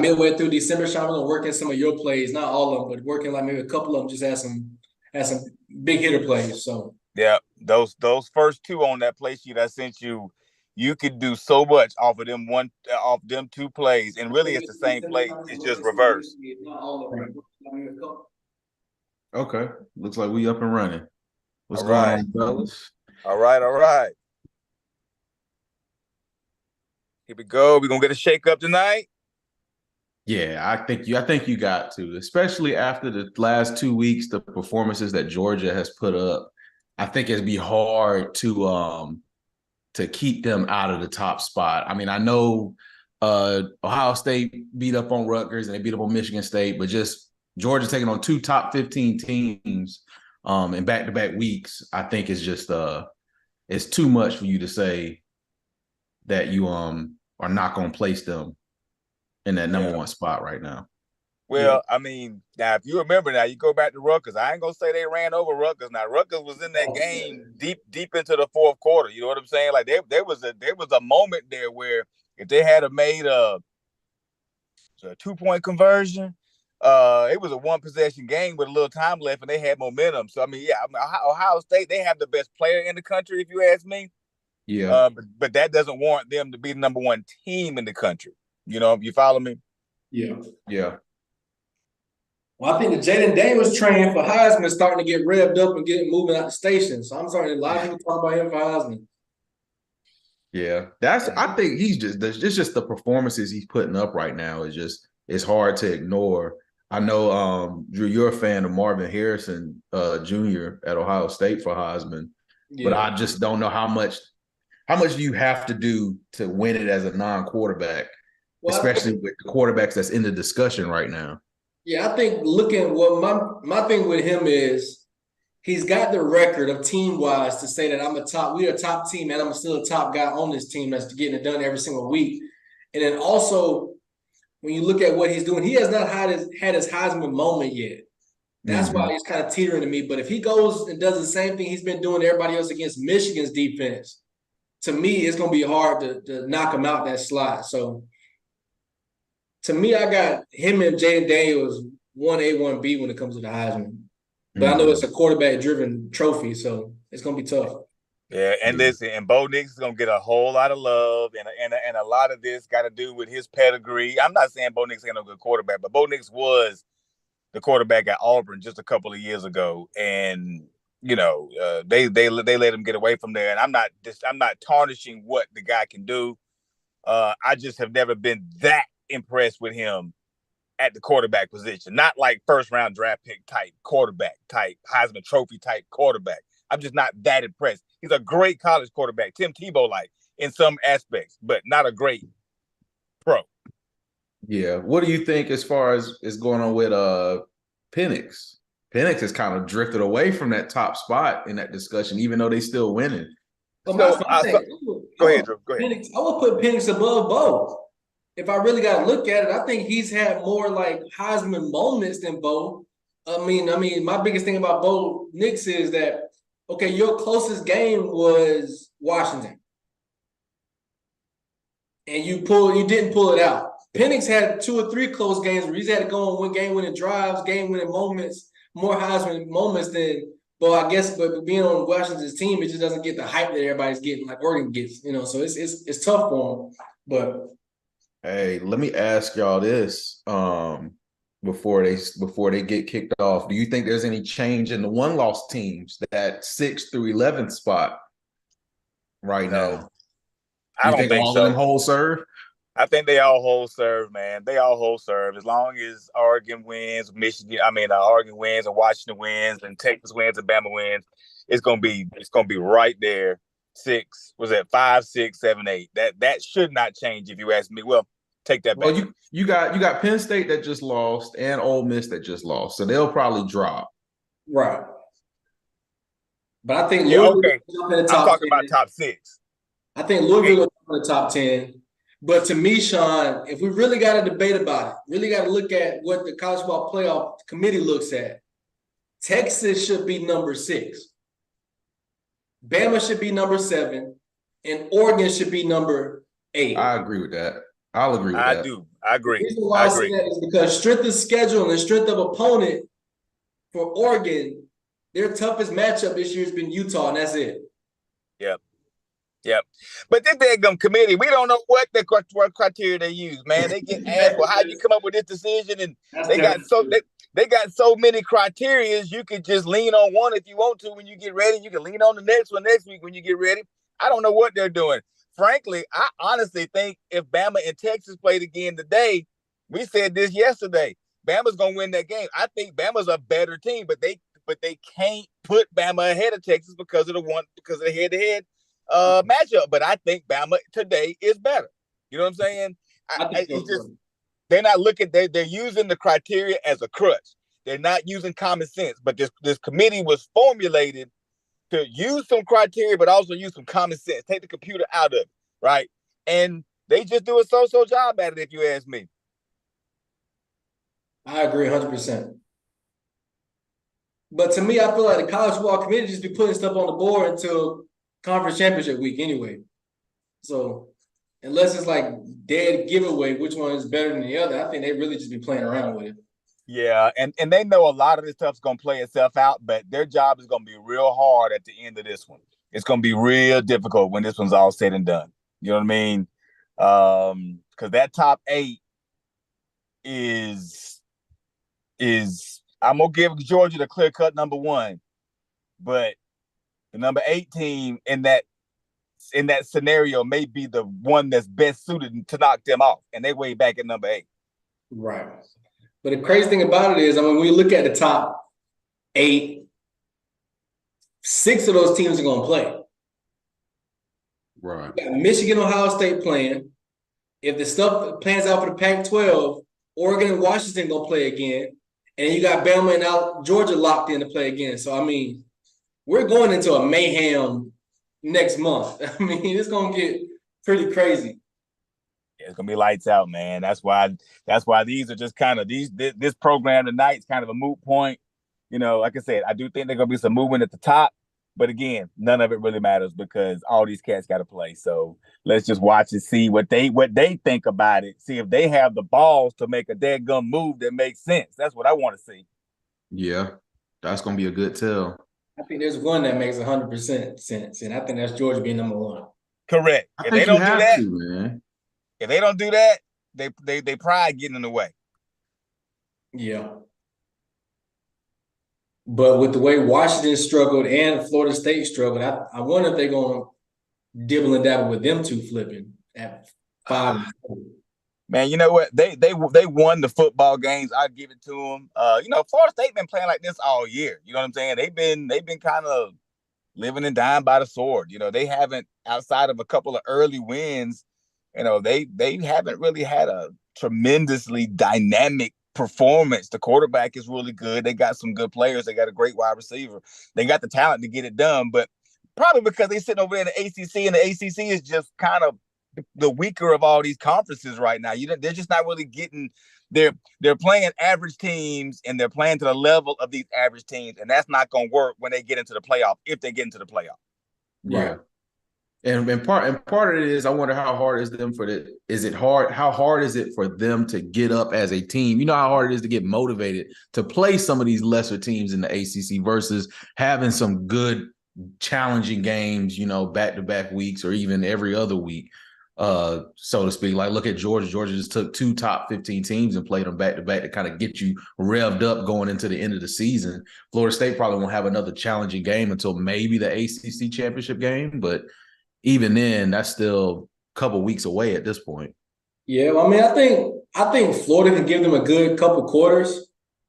midway through December, Sean, we're gonna work in some of your plays, not all of them, but working like maybe a couple of them. Just had some big hitter plays. So yeah, those first two on that play sheet I sent you, you could do so much off of off them two plays, and really it's the same play. It's just reverse. Okay, looks like we up and running. What's All going right. on, fellas? All right. Here we go. We're gonna get a shake up tonight. Yeah, I think you got to, especially after the last 2 weeks, the performances that Georgia has put up. I think it'd be hard to keep them out of the top spot. I mean, I know Ohio State beat up on Rutgers and they beat up on Michigan State, but just Georgia taking on two top 15 teams in back-to-back weeks, I think is just it's too much for you to say that you are not going to place them in that number one spot right now. Well, I mean, now if you remember, now you go back to Rutgers. I ain't gonna say they ran over Rutgers. Now Rutgers was in that game deep into the fourth quarter. You know what I'm saying? Like there was a moment there where if they had made a 2-point conversion, it was a 1-possession game with a little time left, and they had momentum. So I mean, Ohio State, they have the best player in the country, if you ask me. Yeah. But that doesn't warrant them to be the number one team in the country. You know, you follow me? Yeah. Well, I think the Jaden Daniels train for Heisman is starting to get revved up and getting moving out the station. So I'm starting a lot of people talk about him for Heisman. Yeah, I think it's just the performances he's putting up right now it's hard to ignore. I know Drew, you're a fan of Marvin Harrison Jr. at Ohio State for Heisman, but I just don't know how much do you have to do to win it as a non-quarterback, especially with the quarterbacks that's in the discussion right now. Yeah, I think my thing with him is he's got the record of team-wise to say that we're a top team and I'm still a top guy on this team that's getting it done every single week. And then also, when you look at what he's doing, he has not had his Heisman moment yet. That's why he's kind of teetering to me. But if he goes and does the same thing he's been doing to everybody else against Michigan's defense, to me, it's going to be hard to knock him out that slot. So, to me, I got him and Jaden Daniels 1A, 1B when it comes to the Heisman. But I know it's a quarterback-driven trophy, so it's going to be tough. Yeah, and listen, and Bo Nix is going to get a whole lot of love, and a lot of this got to do with his pedigree. I'm not saying Bo Nix ain't no good quarterback, but Bo Nix was the quarterback at Auburn just a couple of years ago, and you know they let him get away from there. And I'm not tarnishing what the guy can do. I just have never been that impressed with him at the quarterback position. Not like first round draft pick type quarterback, type Heisman Trophy type quarterback. I'm just not that impressed. He's a great college quarterback, Tim Tebow like in some aspects, but not a great pro. Yeah. What do you think as far as is going on with Penix? Penix has kind of drifted away from that top spot in that discussion, even though they still winning. Go ahead, Drew. Go ahead. I would put Penix above Bo. If I really got to look at it, I think he's had more like Heisman moments than Bo. I mean, my biggest thing about Bo Nix is that, okay, your closest game was Washington, and you didn't pull it out. Penix had 2 or 3 close games where he's had to go and win game-winning drives, game-winning moments, more Heisman moments than Bo. I guess, but being on Washington's team, it just doesn't get the hype that everybody's getting, like Oregon gets. You know, so it's tough for him, but. Hey, let me ask y'all this before they get kicked off. Do you think there's any change in the one-loss teams, that 6th through 11th spot right now? I don't think all so. of them hold serve? I think they all hold serve, man. They all hold serve as long as Oregon wins, Oregon wins, and Washington wins, and Texas wins, and Bama wins. It's gonna be right there. 6 was that 5, 6, 7, 8. That should not change if you ask me. Well, take that back. Well, you got Penn State that just lost and Ole Miss that just lost, so they'll probably drop. Right. But I think okay. I'm talking about top 6. I think Louisville will jump in the top 10. But to me, Sean, if we really got to debate about it, really got to look at what the College Football Playoff Committee looks at, Texas should be number 6. Bama should be number 7, and Oregon should be number 8. I agree with that. I'll agree with that. I The agree. reason why I I say agree. that is because strength of schedule and the strength of opponent for Oregon, their toughest matchup this year has been Utah, and that's it. Yep. Yep. But this daggum committee, we don't know what criteria they use, man. They get asked, well, how you come up with this decision? And That's they got different. they got so many criterias. You could just lean on one if you want to when you get ready. You can lean on the next one next week when you get ready. I don't know what they're doing. Frankly, I honestly think if Bama and Texas played again today, we said this yesterday, Bama's gonna win that game. I think Bama's a better team, but they can't put Bama ahead of Texas because of the head-to-head matchup. But I think Bama today is better. You know what I'm saying? I think It's so just too. they're not looking. They're using the criteria as a crutch. They're not using common sense. But this committee was formulated to use some criteria, but also use some common sense. Take the computer out of it, right? And they just do a so-so job at it, if you ask me. I agree 100%. But to me, I feel like the college football committee just be putting stuff on the board until conference championship week anyway. So unless it's like dead giveaway, which one is better than the other, I think they really just be playing around with it. Yeah, and they know a lot of this stuff's gonna play itself out, but their job is gonna be real hard at the end of this one. It's gonna be real difficult when this one's all said and done. You know what I mean? Because that top 8 is I'm gonna give Georgia the clear cut number 1, but the number 8 team in that scenario may be the one that's best suited to knock them off, and they way back at number 8. Right. But the crazy thing about it is, I mean, when we look at the top 8, 6 of those teams are going to play. Right. You got Michigan, Ohio State playing. If the stuff plans out for the Pac-12, Oregon and Washington going to play again. And you got Bama and Georgia locked in to play again. So, I mean, we're going into a mayhem next month. I mean, it's going to get pretty crazy. It's gonna be lights out, man. That's why these are just kind of this program tonight is kind of a moot point. You know, like I said, I do think there's gonna be some movement at the top, but again, none of it really matters because all these cats got to play. So let's just watch and see what they think about it. See if they have the balls to make a dead gum move that makes sense. That's what I want to see. Yeah, that's gonna be a good tell. I think there's one that makes 100% sense, and I think that's Georgia being number 1. Correct. I think you have to, man. If they don't do that, they pride getting in the way. Yeah. But with the way Washington struggled and Florida State struggled, I wonder if they're going to dibble and dabble with them two flipping at 5. Man, you know what? They won the football games. I give it to them. Florida State been playing like this all year. You know what I'm saying? They've been kind of living and dying by the sword. You know, they haven't, outside of a couple of early wins, you know, they haven't really had a tremendously dynamic performance. The quarterback is really good. They got some good players. They got a great wide receiver. They got the talent to get it done, but probably because they're sitting over there in the ACC, and the ACC is just kind of the weaker of all these conferences right now. They're just not really getting. They're playing average teams, and they're playing to the level of these average teams, and that's not going to work when they get into the playoff. If they get into the playoff, yeah. Right. And part of it is, I wonder how hard is them for the. Is it hard? How hard is it for them to get up as a team? You know how hard it is to get motivated to play some of these lesser teams in the ACC versus having some good, challenging games. You know, back-to-back weeks or even every other week, so to speak. Like look at Georgia. Georgia just took 2 top 15 teams and played them back-to-back to kind of get you revved up going into the end of the season. Florida State probably won't have another challenging game until maybe the ACC championship game, but even then, that's still a couple weeks away at this point. Yeah, well, I mean, I think Florida can give them a good couple quarters.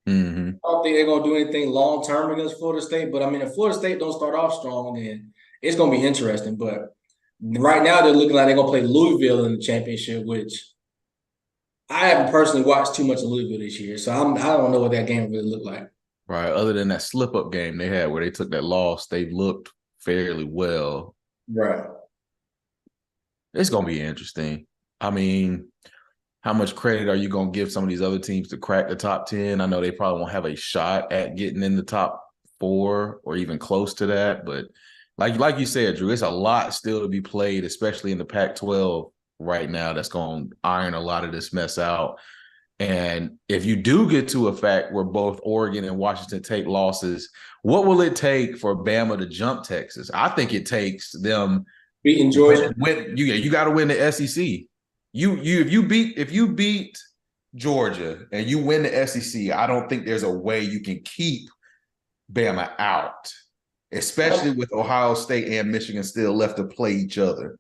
Mm-hmm. I don't think they're gonna do anything long term against Florida State. But I mean, if Florida State don't start off strong, then it's gonna be interesting. But right now, they're looking like they're gonna play Louisville in the championship, which I haven't personally watched too much of Louisville this year, so I don't know what that game really looked like. Right. Other than that slip-up game they had where they took that loss, they've looked fairly well. Right. It's going to be interesting. I mean, how much credit are you going to give some of these other teams to crack the top 10? I know they probably won't have a shot at getting in the top 4 or even close to that. But like you said, Drew, it's a lot still to be played, especially in the Pac-12 right now that's going to iron a lot of this mess out. And if you do get to a fact where both Oregon and Washington take losses, what will it take for Bama to jump Texas? I think it takes them beating Georgia. You got to win the SEC. If you beat Georgia and you win the SEC, I don't think there's a way you can keep Bama out, especially with Ohio State and Michigan still left to play each other.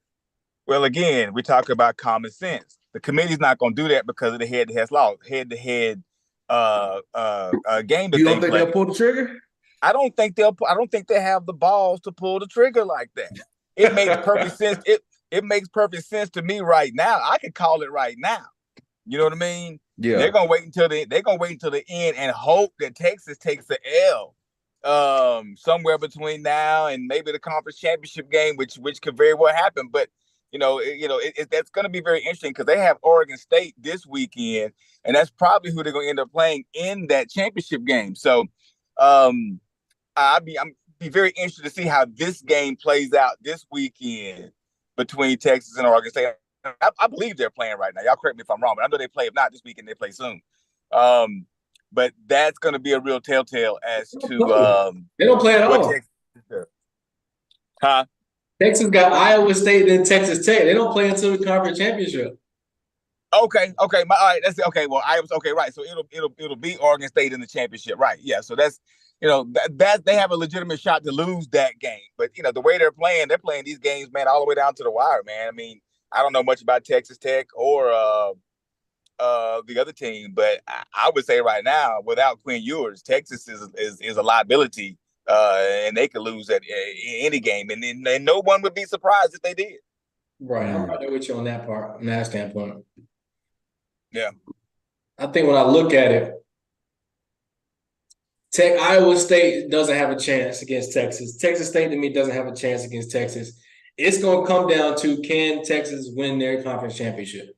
Well, again, we talk about common sense. The committee's not going to do that because of the head-to-head game that You they don't think play. they'll pull the trigger? I don't think they have the balls to pull the trigger like that. It makes perfect sense. It makes perfect sense to me right now. I can call it right now. You know what I mean? Yeah. They're gonna wait until the end and hope that Texas takes the L somewhere between now and maybe the conference championship game, which could very well happen. But that's going to be very interesting because they have Oregon State this weekend, and that's probably who they're going to end up playing in that championship game. So, I'm be very interested to see how this game plays out this weekend between Texas and Oregon State. I believe they're playing right now. Y'all correct me if I'm wrong, but I know they play. If not this weekend, they play soon. But that's going to be a real telltale as to they don't play at all. Texas, huh? Texas got Iowa State and Texas Tech. They don't play until the conference championship. Okay. All right. That's okay. Well, Iowa. Okay, right. So it'll be Oregon State in the championship, right? Yeah. So that's that they have a legitimate shot to lose that game. But the way they're playing these games, man, all the way down to the wire, man. I mean, I don't know much about Texas Tech or the other team, but I would say right now, without Quinn Ewers, Texas is a liability, and they could lose at any game, and no one would be surprised if they did. Right, I'm right there with you on that part, from that standpoint. Yeah, I think when I look at it, Iowa State doesn't have a chance against Texas. Texas State, to me, doesn't have a chance against Texas. It's going to come down to, can Texas win their conference championship?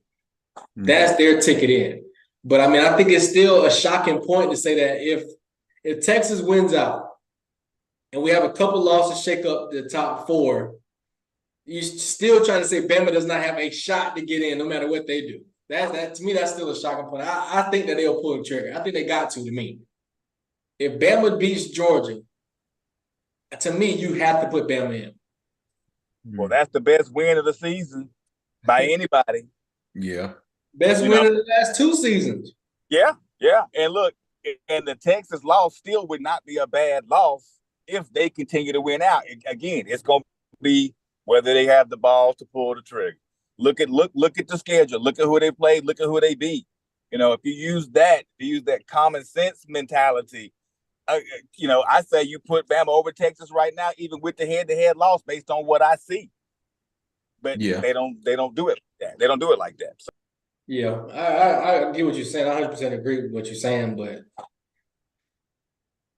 That's their ticket in. But, I mean, I think it's still a shocking point to say that if Texas wins out and we have a couple losses shake up the top four, you're still trying to say Bama does not have a shot to get in no matter what they do. That to me, that's still a shocking point. I think that they'll pull the trigger. I think they got to me. If Bama beats Georgia, to me, you have to put Bama in. Well, that's the best win of the season by anybody. Yeah. Best win of the last 2 seasons. Yeah. And look, and the Texas loss still would not be a bad loss if they continue to win out. Again, it's going to be whether they have the balls to pull the trigger. Look at the schedule. Look at who they played. Look at who they beat. If you use that common sense mentality, I say you put Bama over Texas right now, even with the head-to-head loss, based on what I see. But they don't do it like that. They don't do it like that. So. Yeah, I get what you're saying. I 100% agree with what you're saying, but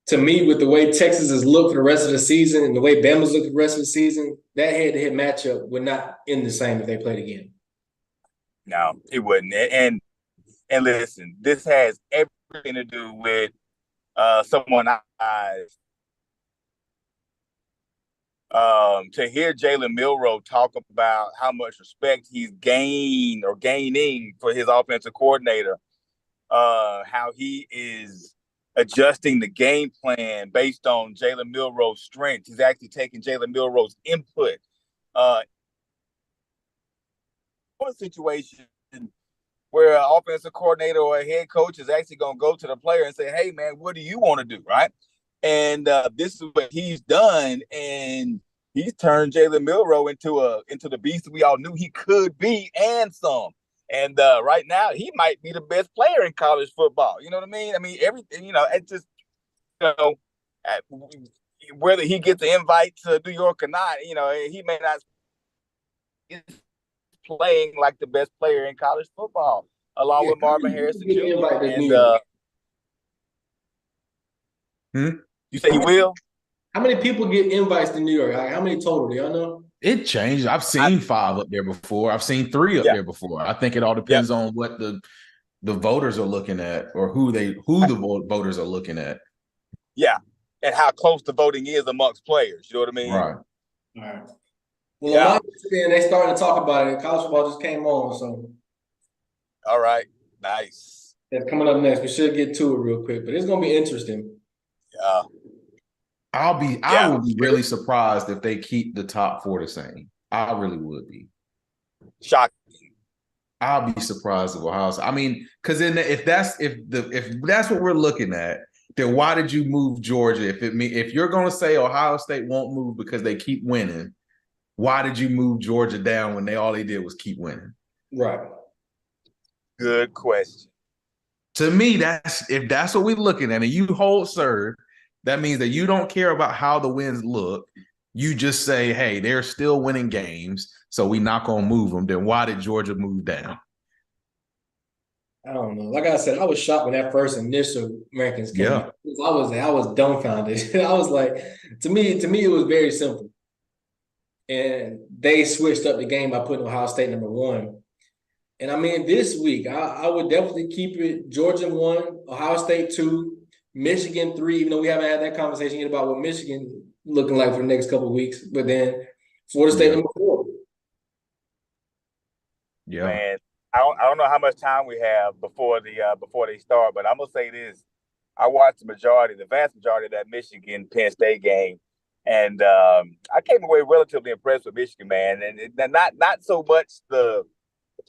to me, with the way Texas has looked for the rest of the season and the way Bama's looked for the rest of the season, that head-to-head matchup would not end the same if they played again. No, it wouldn't. And listen, this has everything to do with someone to hear Jalen Milroe talk about how much respect he's gaining for his offensive coordinator, how he is adjusting the game plan based on Jalen Milroe's strengths. He's actually taking Jalen Milroe's input. One situation where an offensive coordinator or a head coach is actually going to go to the player and say, hey, man, what do you want to do, right? And this is what he's done, and he's turned Jalen Milroe into the beast we all knew he could be and some. And right now, he might be the best player in college football. You know what I mean? I mean, everything, it's just, whether he gets the invite to New York or not, he may not be playing like the best player in college football, along with Marvin Harrison Jr. And you say he will? How many people get invites to New York? How many total? Do y'all know? It changed. I've seen 5 up there before. I've seen 3 up there before. I think it all depends on what the voters are looking at, or who the voters are looking at. Yeah, and how close the voting is amongst players. You know what I mean? Right. All right. Well, on Yeah. my understanding, they starting to talk about it. College football just came on, so All right. Nice. that's coming up next. We should get to it real quick, but it's gonna be interesting. Yeah. I will be really surprised if they keep the top four the same. I really would be. Shocking. I'll be surprised if Ohio State. I mean, because if that's what we're looking at, then why did you move Georgia? If you're going to say Ohio State won't move because they keep winning, why did you move Georgia down when all they did was keep winning? Right. Good question. To me, if that's what we're looking at, and you hold serve, that means that you don't care about how the wins look. You just say, hey, they're still winning games, so we're not going to move them. Then why did Georgia move down? I don't know. Like I said, I was shocked when that first initial rankings came out. I was dumbfounded. I was like, to me, it was very simple. And they switched up the game by putting Ohio State number one. And I mean, this week, I would definitely keep it Georgia 1, Ohio State 2, Michigan 3, even though we haven't had that conversation yet about what Michigan looking like for the next couple of weeks. But then Florida State number 4. Yeah. Man, I don't know how much time we have before they start, but I'm gonna say this: I watched the vast majority of that Michigan Penn State game, and I came away relatively impressed with Michigan, man. And not so much the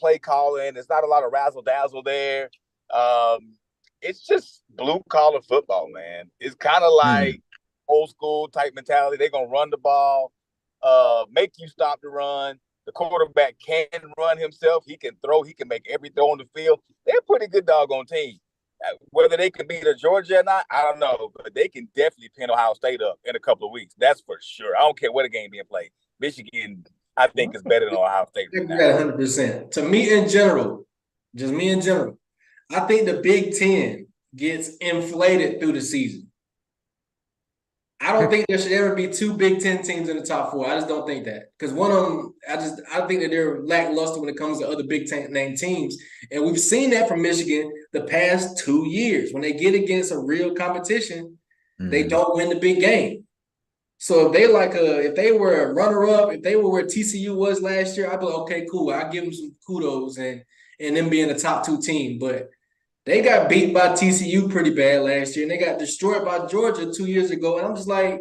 play calling. It's not a lot of razzle dazzle there. It's just blue collar football, man. It's kind of like old school type mentality. They're gonna run the ball, make you stop the run. The quarterback can run himself. He can throw. He can make every throw on the field. They're a pretty good doggone team. Whether they can beat a Georgia or not, I don't know. But they can definitely pin Ohio State up in a couple of weeks. That's for sure. I don't care what a game being played. Michigan, I think, is better than Ohio State right now. 100%. To me in general, just me in general, I think the Big Ten gets inflated through the season. I don't think there should ever be 2 Big Ten teams in the top 4. I just don't think that. Because one of them, I think that they're lackluster when it comes to other Big Ten name teams. And we've seen that from Michigan the past 2 years. When they get against a real competition, they don't win the big game. So if they were a runner-up, if they were where TCU was last year, I'd be like, okay, cool. I'll give them some kudos and them being a top 2 team. But they got beat by TCU pretty bad last year, and they got destroyed by Georgia 2 years ago. And I'm just like,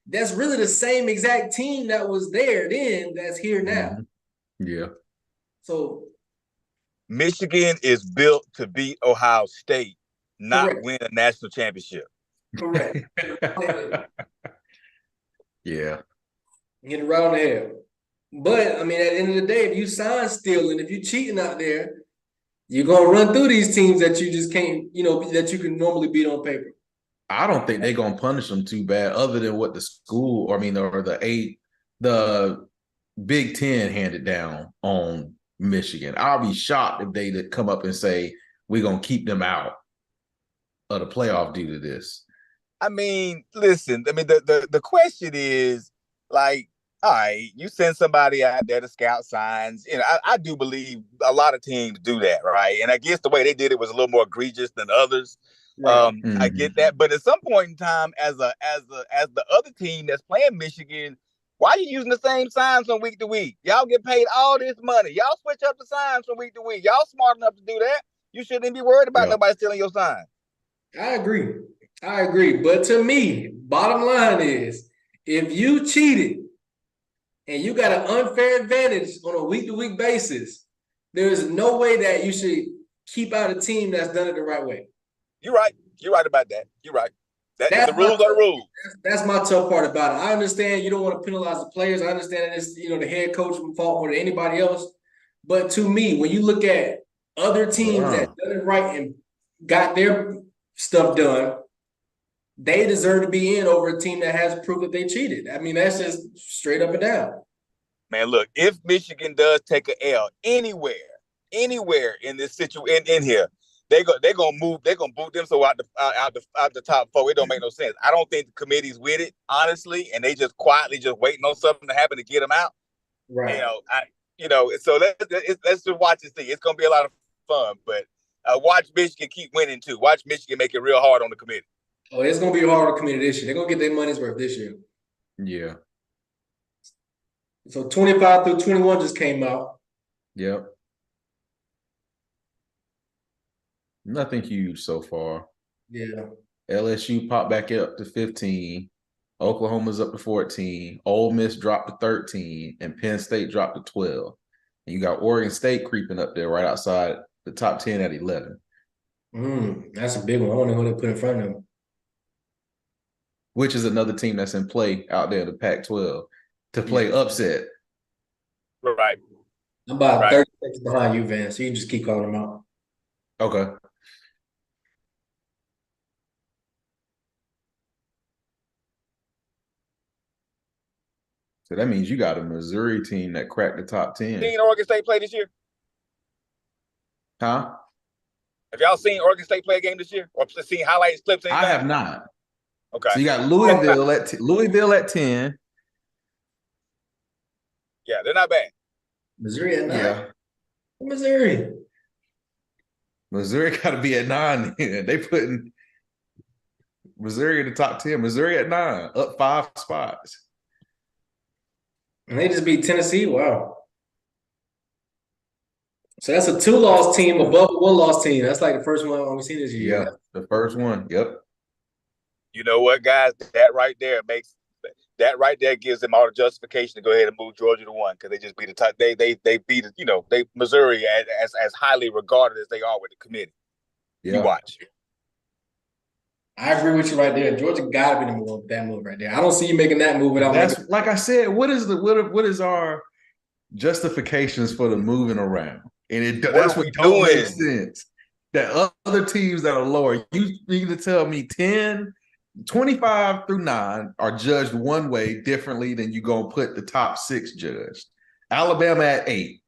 that's really the same exact team that was there then that's here now. Yeah. So Michigan is built to beat Ohio State, not win a national championship. Correct. Yeah. Get it right on the head. But, I mean, at the end of the day, if you sign stealing, if you're cheating out there, you're going to run through these teams that you just can't, that you can normally beat on paper. I don't think they're going to punish them too bad other than what the school, or the Big Ten handed down on Michigan. I'll be shocked if they come up and say, we're going to keep them out of the playoff due to this. I mean, listen, the question is, like, all right, you send somebody out there to scout signs. I do believe a lot of teams do that, right? And I guess the way they did it was a little more egregious than others. Right. I get that, but at some point in time, as the other team that's playing Michigan, why are you using the same signs from week to week? Y'all get paid all this money. Y'all switch up the signs from week to week. Y'all smart enough to do that. You shouldn't be worried about nobody stealing your sign. I agree. But to me, bottom line is, if you cheated and you got an unfair advantage on a week-to-week basis, there's no way that you should keep out a team that's done it the right way. You're right. You're right about that. You're right. The rules are the rules. That's my tough part about it. I understand you don't want to penalize the players. I understand that it's the head coach from fault more than anybody else. But to me, when you look at other teams that done it right and got their stuff done, they deserve to be in over a team that has proof that they cheated. I mean, that's just straight up and down. Man, look, if Michigan does take an L anywhere in this situation in here, they're gonna boot them so out the top 4. It don't make no sense. I don't think the committee's with it, honestly, and they just quietly just waiting on something to happen to get them out. Right. So let's just watch and see. It's gonna be a lot of fun, but watch Michigan keep winning too. Watch Michigan make it real hard on the committee. Oh, it's gonna be hard on the committee this year. They're gonna get their money's worth this year. Yeah. So 25 through 21 just came out. Yep. Nothing huge so far. Yeah. LSU popped back up to 15. Oklahoma's up to 14. Ole Miss dropped to 13. And Penn State dropped to 12. And you got Oregon State creeping up there right outside the top 10 at 11. That's a big one. I wonder who they put in front of them. Which is another team that's in play out there, the Pac-12, to play upset. Right. I'm about 30 seconds behind you, Van, so you can just keep calling them out. Okay. So that means you got a Missouri team that cracked the top 10. Seen Oregon State play this year? Huh? Have y'all seen Oregon State play a game this year? Or seen highlights, clips, anything? I have not. Okay. So you got Louisville at 10. Yeah, they're not bad. Missouri at 9? Yeah. Missouri got to be at 9. They putting Missouri in the top 10. Missouri at 9, up 5 spots. And they just beat Tennessee? Wow. So that's a 2-loss team above a 1-loss team. That's like the first one we've seen this year. Yeah, the first one. Yep. You know what, guys? That right there gives them all the justification to go ahead and move Georgia to 1 because they just beat the top. They beat Missouri as highly regarded as they are with the committee. Yeah. You watch. I agree with you right there. Georgia got to be that move right there. I don't see you making that move without. That's like I said. What is our justifications for the moving around? And that's what don't make sense. That other teams that are lower, you need to tell me 10, 25 through 9 are judged one way differently than you gonna put the top 6 judged. Alabama at 8,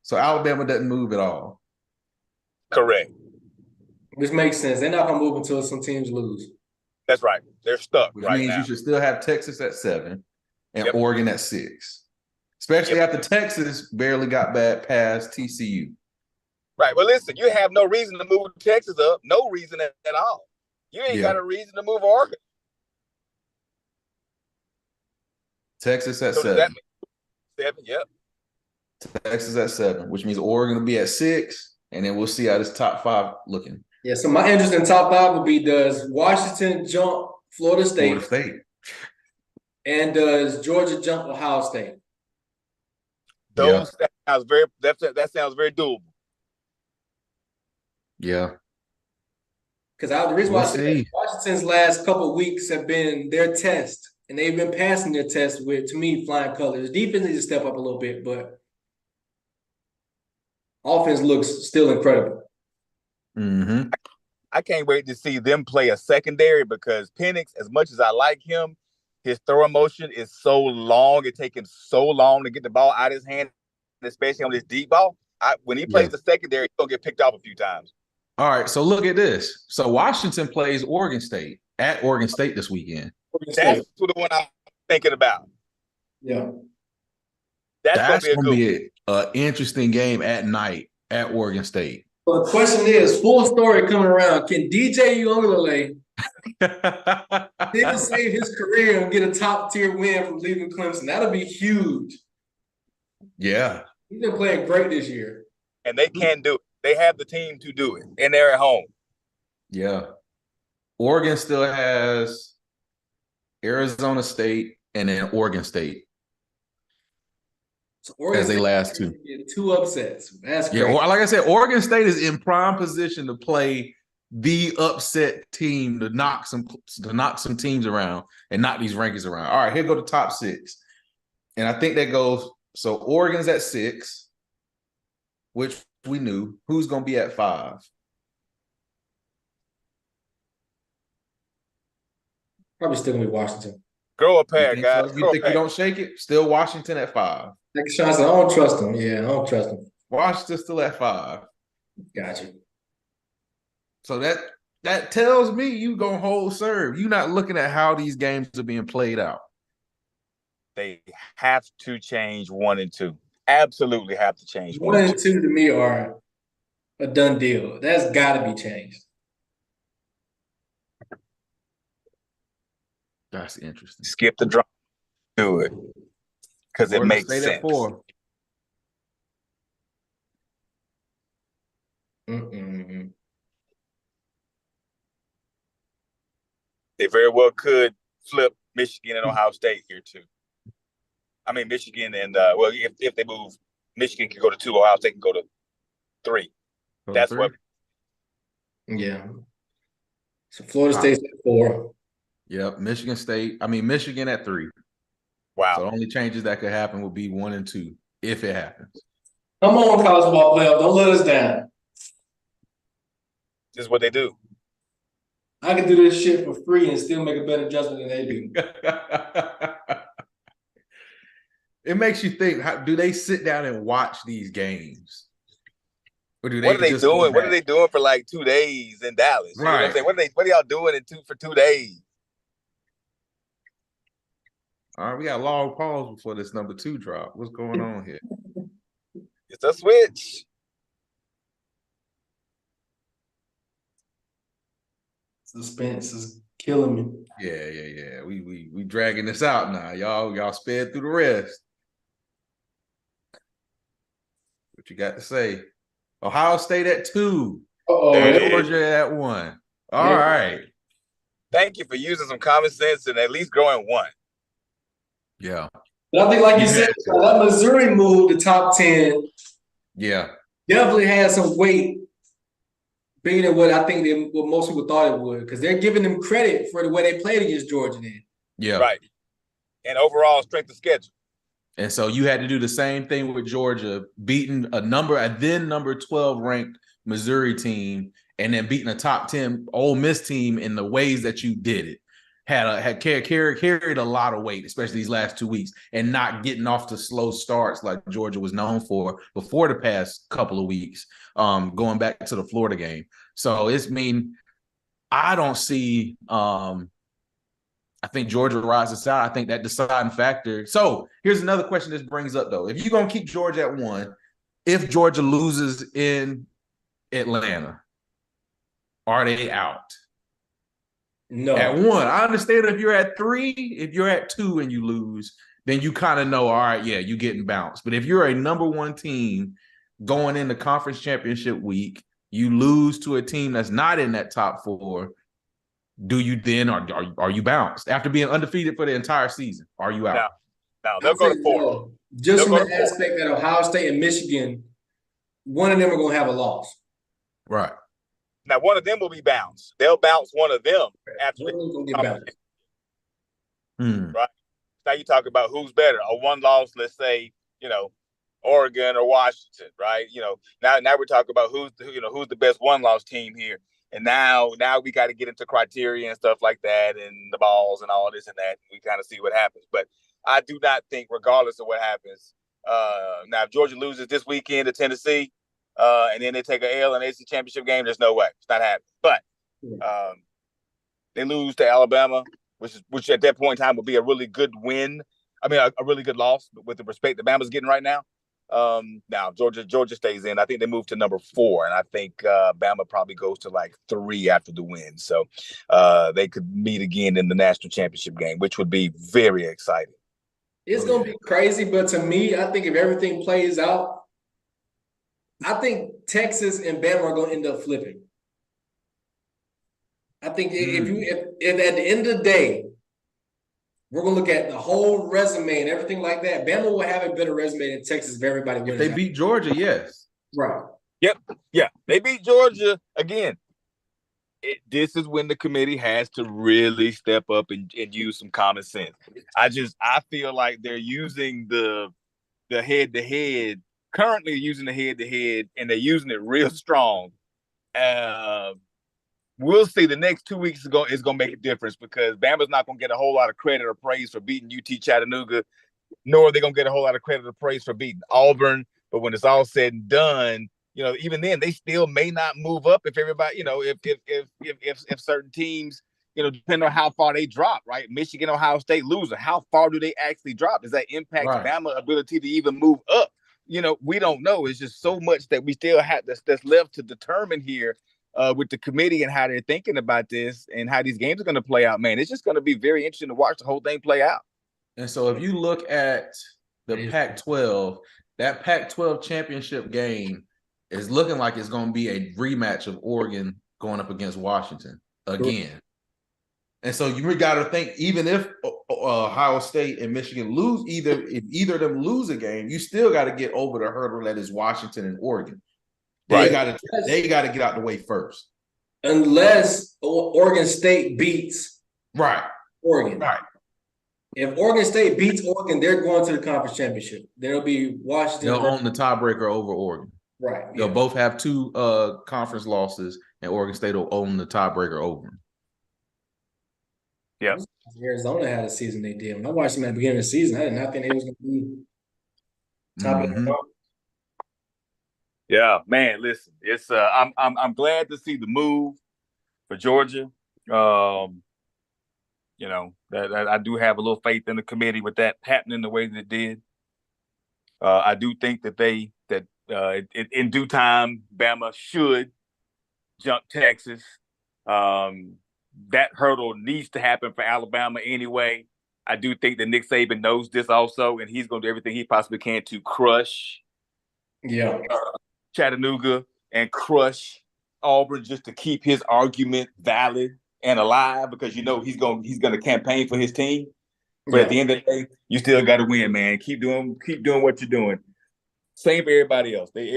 so Alabama doesn't move at all. Correct. Which makes sense. They're not gonna move until some teams lose. That's right. They're stuck. Which means now. You should still have Texas at 7 and Oregon at 6. Especially after Texas barely got back past TCU. Right. Well, listen, you have no reason to move Texas up. No reason at all. You ain't got a reason to move Oregon. Texas at 7. 7, yep. Texas at 7, which means Oregon will be at 6, and then we'll see how this top 5 looking. Yeah, so my interest in top 5 would be, does Washington jump Florida State? And does Georgia jump Ohio State? That sounds very doable. Yeah. Because the reason why I say Washington's last couple of weeks have been their test, and they've been passing their test with, to me, flying colors. Defense needs to step up a little bit, but offense looks still incredible. Mm-hmm. I can't wait to see them play a secondary because Penix, as much as I like him, his throwing motion is so long. It takes him so long to get the ball out of his hand, especially on this deep ball. When he plays the secondary, he's going to get picked off a few times. All right, so look at this. So Washington plays Oregon State at Oregon State this weekend. That's the one I'm thinking about. Yeah. That's going to be an interesting game at night at Oregon State. Well, the question is, full story coming around, can DJ Uiagalelei still save his career and get a top-tier win from leaving Clemson? That'll be huge. Yeah. He's been playing great this year. And they can do it. They have the team to do it, and they're at home. Yeah. Oregon still has Arizona State and then Oregon State. So Oregon as they last 2. 2 upsets. That's great. Yeah, like I said, Oregon State is in prime position to play the upset team to knock some teams around and knock these rankings around. All right, here go the top 6. And I think that goes, so Oregon's at 6, which we knew. Who's going to be at 5? Probably still going to be Washington. Grow a pair, guys. You think you don't shake it? Still Washington at 5. Take a shot. I don't trust him. Yeah, I don't trust him. Washington's still at 5. Gotcha. So that tells me you gonna hold serve. You're not looking at how these games are being played out. They have to change 1 and 2. Absolutely have to change 1 and 2 to me are a done deal. That's got to be changed. That's interesting. Skip the drama. Do it. because it makes State sense. at 4. Mm-mm. They very well could flip Michigan and Ohio State here too. I mean, Michigan and well, if they move, Michigan can go to 2, Ohio State can go to 3. That's what. Yeah. So Florida State's at 4. Yep. Michigan at 3. Wow. So the only changes that could happen would be 1 and 2 if it happens. Come on, college ball playoff. Don't let us down. This is what they do. I can do this shit for free and still make a better judgment than they do. It makes you think, do they sit down and watch these games? Or do they What are they doing? What are they doing for like 2 days in Dallas? You know what I'm saying? What are y'all doing for 2 days? All right, we got a long pause before this number 2 drop. What's going on here? It's a switch. Suspense is killing me. Yeah. We dragging this out now. Y'all sped through the rest. What you got to say? Ohio State at 2. Georgia at 1. All right. Thank you for using some common sense and at least growing 1. Yeah. But I think, like you said, that Missouri move to top 10. Yeah. Definitely had some weight, being at what I think what most people thought it would, because they're giving them credit for the way they played against Georgia then. Yeah. Right. And overall strength of schedule. And so you had to do the same thing with Georgia, beating a then number 12 ranked Missouri team, and then beating a top 10 Ole Miss team in the ways that you did it. Had carried a lot of weight, especially these last 2 weeks, and not getting off to slow starts like Georgia was known for before the past couple of weeks, going back to the Florida game. So I don't see I think Georgia rises out. I think that deciding factor. So here's another question this brings up, though. If you're going to keep Georgia at 1, if Georgia loses in Atlanta, are they out? No. At 1, I understand if you're at 3, if you're at 2 and you lose, then you kind of know, all right, yeah, you're getting bounced. But if you're a number 1 team going into conference championship week, you lose to a team that's not in that top 4, do you then, or are you bounced? After being undefeated for the entire season, are you out? No, they'll go to 4. Just from the aspect that Ohio State and Michigan, one of them are going to have a loss. Right. Now, one of them will be bounced. They'll bounce one of them after they get bounced. Right. Now you talk about who's better. A 1 loss, let's say, Oregon or Washington, right? Now we're talking about who's the best 1 loss team here. And now we got to get into criteria and stuff like that, and the balls and all this and that. We kind of see what happens. But I do not think, regardless of what happens, now if Georgia loses this weekend to Tennessee, and then they take an L in the ACC championship game, there's no way. It's not happening. But they lose to Alabama, which at that point in time would be a really good win. I mean, a really good loss with the respect that Bama's getting right now. Now Georgia stays in. I think they move to number 4, and I think Bama probably goes to like 3 after the win. So they could meet again in the national championship game, which would be very exciting. It's going to be crazy, but to me, I think if everything plays out, I think Texas and Bama are going to end up flipping. I think if at the end of the day, we're going to look at the whole resume and everything like that, Bama will have a better resume than Texas if everybody wins. If they beat Georgia, yes. Right. Yep. Yeah. They beat Georgia again. This is when the committee has to really step up and use some common sense. I feel like they're using the head-to-head, currently using the head-to-head, and they're using it real strong. We'll see. The next 2 weeks is going to make a difference, because Bama's not going to get a whole lot of credit or praise for beating UT Chattanooga, nor are they going to get a whole lot of credit or praise for beating Auburn. But when it's all said and done, even then they still may not move up if everybody, if certain teams, depending on how far they drop, right? Michigan, Ohio State loser. How far do they actually drop? Does that impact Bama's ability to even move up? We don't know. It's just so much that we still have that's left to determine here with the committee and how they're thinking about this and how these games are going to play out. Man, it's just going to be very interesting to watch the whole thing play out. And so if you look at the Pac-12, that Pac-12 championship game is looking like it's going to be a rematch of Oregon going up against Washington again. And so you got to think, even if Ohio State and Michigan lose, if either of them lose a game, you still got to get over the hurdle that is Washington and Oregon. They got to get out the way first. Unless Oregon State beats Oregon. Right. If Oregon State beats Oregon, they're going to the conference championship. Then it'll be Washington. They'll own the tiebreaker over Oregon. Right. They'll both have 2 conference losses, and Oregon State will own the tiebreaker over them. Yeah. Arizona had a season they did. When I watched them at the beginning of the season, I did not think they was going to be top of the conference. Yeah, man. Listen, it's I'm glad to see the move for Georgia. You know, that I do have a little faith in the committee with that happening the way that it did. I do think that in due time, Bama should jump Texas. That hurdle needs to happen for Alabama anyway. I do think that Nick Saban knows this also, and he's going to do everything he possibly can to crush Chattanooga and crush Auburn just to keep his argument valid and alive, because you know he's going to campaign for his team. But at the end of the day, you still got to win, man. Keep doing what you're doing. Same for everybody else. This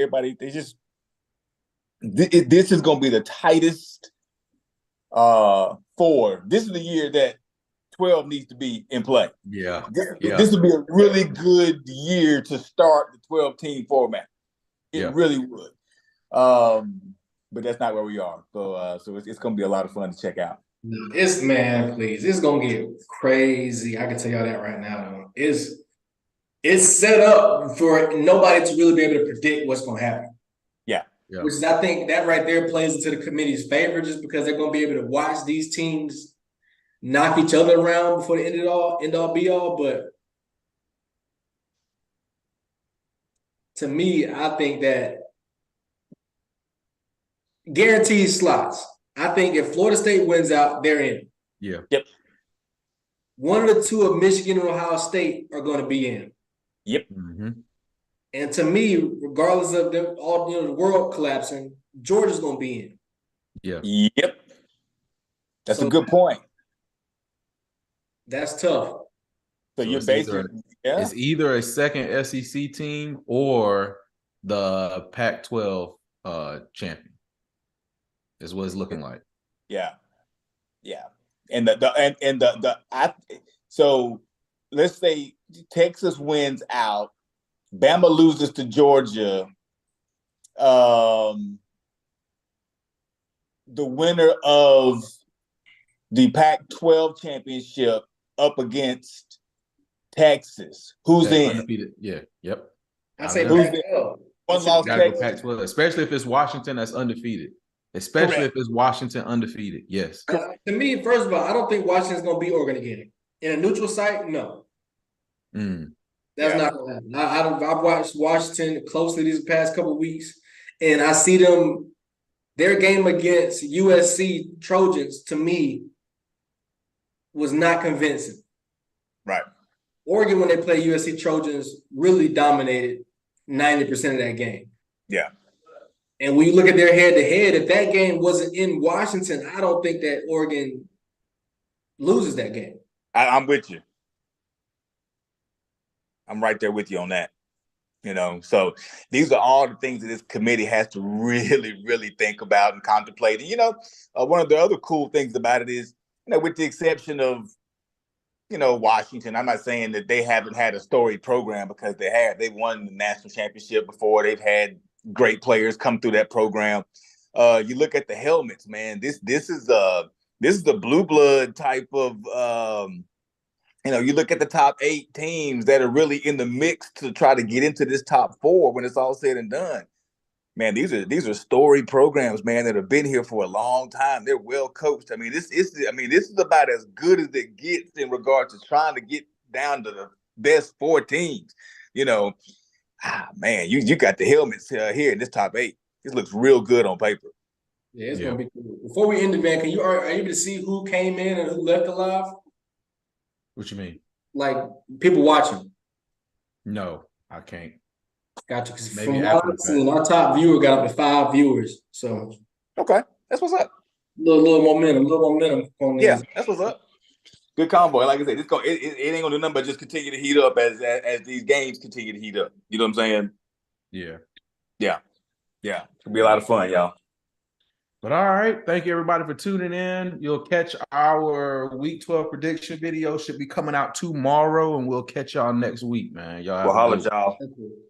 is going to be the tightest 4. This is the year that 12 needs to be in play. Yeah. This would be a really good year to start the 12-team format. It really would. But that's not where we are. So it's going to be a lot of fun to check out. It's going to get crazy. I can tell y'all that right now. It's set up for nobody to really be able to predict what's going to happen. Yeah. Which is, I think that right there plays into the committee's favor, just because they're going to be able to watch these teams knock each other around before the end all be all. But to me, I think that guaranteed slots. I think if Florida State wins out, they're in. Yeah. Yep. One of the 2 of Michigan and Ohio State are going to be in. Yep. Mm-hmm. And to me, regardless of them all, the world collapsing, Georgia's going to be in. Yeah. Yep. That's a good point. That's tough. So you're basically it's either a second SEC team or the Pac-12 champion. Is what it's looking like. Yeah. And so let's say Texas wins out, Bama loses to Georgia. The winner of the Pac-12 championship up against Texas. Who's in? Undefeated. Yeah. Yep. I say Pac-12. One loss Texas. Pac-12, especially if it's Washington that's undefeated. Especially if it's Washington undefeated. Yes. To me, first of all, I don't think Washington's going to beat Oregon again. In a neutral site, no. That's not going to happen. I've watched Washington closely these past couple of weeks, and I see them, their game against USC Trojans, to me, was not convincing. Right. Oregon, when they played USC Trojans, really dominated 90% of that game. Yeah. And when you look at their head-to-head, if that game wasn't in Washington, I don't think that Oregon loses that game. I'm with you. I'm right there with you on that. So these are all the things that this committee has to really, really think about and contemplate. And, one of the other cool things about it is, with the exception of, Washington, I'm not saying that they haven't had a storied program, because they have. They won the national championship before. They've had great players come through that program. You look at the helmets, man. This is the blue blood type of. You look at the top 8 teams that are really in the mix to try to get into this top 4 when it's all said and done. Man, these are storied programs, man, that have been here for a long time. They're well coached. This is about as good as it gets in regards to trying to get down to the best 4 teams. Man, you got the helmets here in this top 8. This looks real good on paper. Yeah, it's gonna be cool. Before we end the van, are you able to see who came in and who left alive? What you mean? Like people watching. No, I can't. Got you. Because Maybe from what after I've the fact. seen, our top viewer got up to 5 viewers. So Okay, that's what's up. little momentum on Yeah, these. that's what's up. Good combo. Like I said, it ain't gonna do nothing but just continue to heat up as these games continue to heat up. You know what I'm saying? Yeah. Yeah. Yeah. It'll be a lot of fun, y'all. But all right, thank you everybody for tuning in. You'll catch our week 12 prediction video. Should be coming out tomorrow, and we'll catch y'all next week, man. Y'all have Well, a holla, good one. y'all.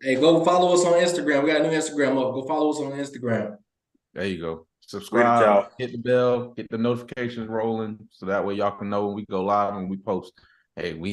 Hey, go follow us on Instagram. We got a new Instagram up. Go follow us on Instagram. There you go. Read it, Subscribe, y'all. hit the bell, get the notifications rolling, so that way y'all can know when we go live and we post. Hey, we